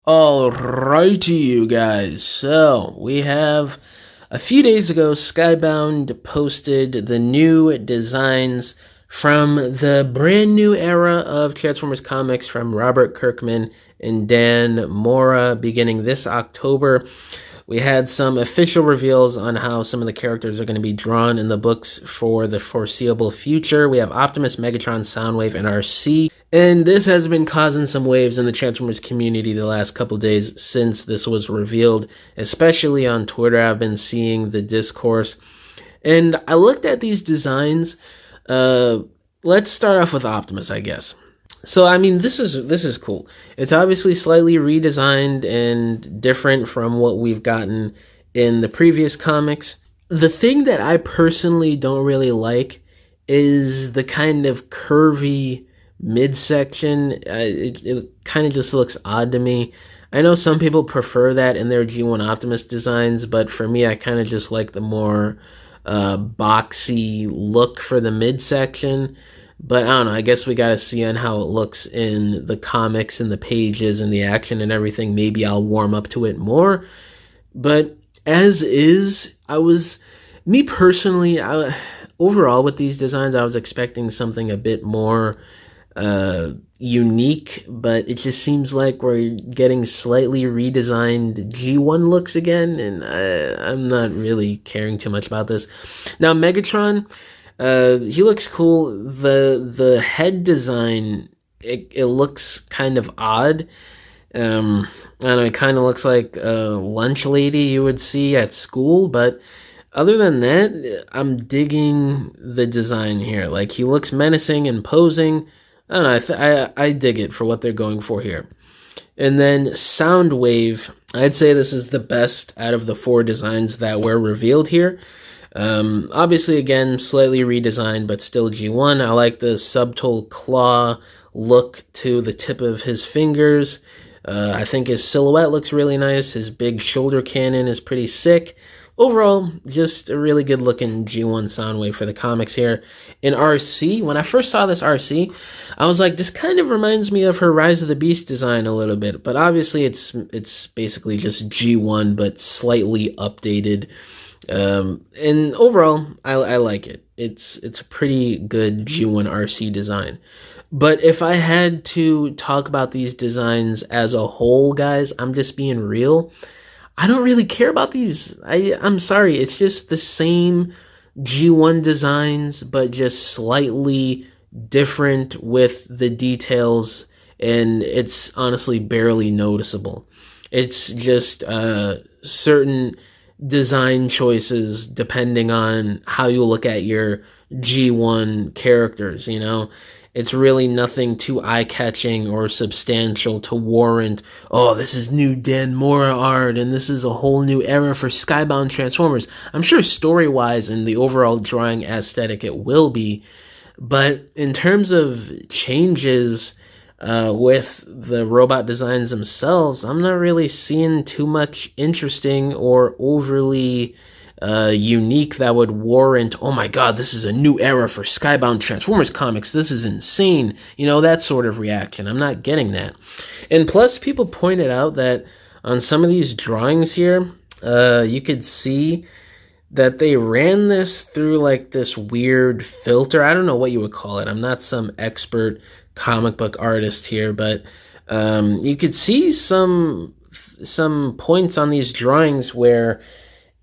Alrighty, you guys. So, we have a few days ago, Skybound posted the new designs from the brand new era of Transformers comics from Robert Kirkman and Dan Mora beginning this October. We had some official reveals on how some of the characters are going to be drawn in the books for the foreseeable future. We have Optimus, Megatron, Soundwave, and RC. And this has been causing some waves in the Transformers community the last couple days since this was revealed, especially on Twitter. I've been seeing the discourse. And I looked at these designs. Let's start off with Optimus, I guess. So, I mean, this is cool. It's obviously slightly redesigned and different from what we've gotten in the previous comics. The thing that I personally don't really like is the kind of curvy midsection. It kind of just looks odd to me. I know some people prefer that in their G1 Optimus designs, but for me, I kind of just like the more boxy look for the midsection. But I don't know, I guess we gotta see on how it looks in the comics and the pages and the action and everything. Maybe I'll warm up to it more. But as is, me personally, overall with these designs, I was expecting something a bit more unique, but it just seems like we're getting slightly redesigned G1 looks again, and I'm not really caring too much about this. Now, Megatron, he looks cool. The head design, it looks kind of odd. I don't know, it kind of looks like a lunch lady you would see at school, but other than that, I'm digging the design here. Like, he looks menacing and posing. I don't know, I dig it for what they're going for here. And then Soundwave, I'd say this is the best out of the four designs that were revealed here. Obviously, again, slightly redesigned, but still G1. I like the subtle claw look to the tip of his fingers. I think his silhouette looks really nice. His big shoulder cannon is pretty sick. Overall, just a really good looking G1 Soundwave for the comics here. In RC, when I first saw this RC, I was like, this kind of reminds me of her Rise of the Beast design a little bit. But obviously, it's basically just G1, but slightly updated. And overall, I like it. It's a pretty good G1 RC design. But if I had to talk about these designs as a whole, guys, I'm just being real. I don't really care about these. I'm sorry, it's just the same G1 designs, but just slightly different with the details, and it's honestly barely noticeable. It's just certain design choices depending on how you look at your G1 characters, you know? It's really nothing too eye-catching or substantial to warrant, oh, this is new Dan Mora art, and this is a whole new era for Skybound Transformers. I'm sure story-wise and the overall drawing aesthetic it will be, but in terms of changes with the robot designs themselves, I'm not really seeing too much interesting or overly unique that would warrant, oh my god, this is a new era for Skybound Transformers comics, this is insane, you know, that sort of reaction. I'm not getting that. And plus, people pointed out that on some of these drawings here, you could see that they ran this through like this weird filter. I don't know what you would call it. I'm not some expert comic book artist here, but you could see some points on these drawings where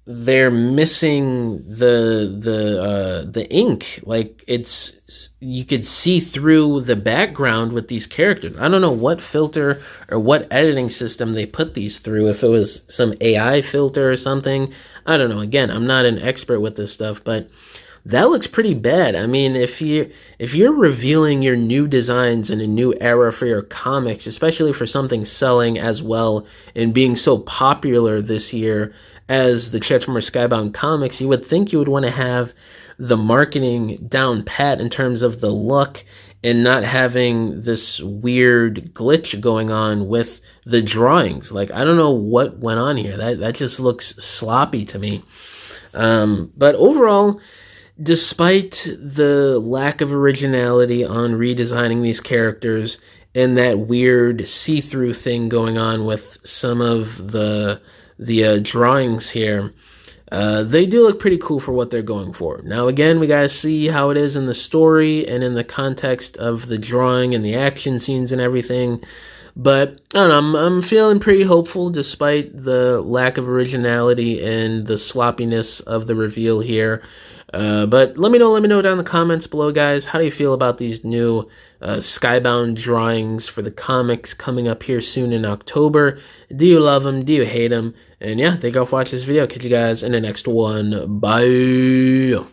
they're missing the ink. Like, you could see through the background with these characters. I don't know what filter or what editing system they put these through, if it was some AI filter or something. I don't know. Again, I'm not an expert with this stuff, but that looks pretty bad. I mean, if you're revealing your new designs in a new era for your comics, especially for something selling as well and being so popular this year as the Transformers Skybound comics, you would think you would want to have the marketing down pat in terms of the look and not having this weird glitch going on with the drawings. Like, I don't know what went on here. That just looks sloppy to me. But overall, despite the lack of originality on redesigning these characters and that weird see-through thing going on with some of the drawings here. They do look pretty cool for what they're going for. Now, again, we gotta see how it is in the story and in the context of the drawing and the action scenes and everything. But I don't know, I'm feeling pretty hopeful despite the lack of originality and the sloppiness of the reveal here. But let me know down in the comments below, guys. How do you feel about these new Skybound drawings for the comics coming up here soon in October? Do you love them? Do you hate them? And yeah, thank you all for watching this video. Catch you guys in the next one. Bye.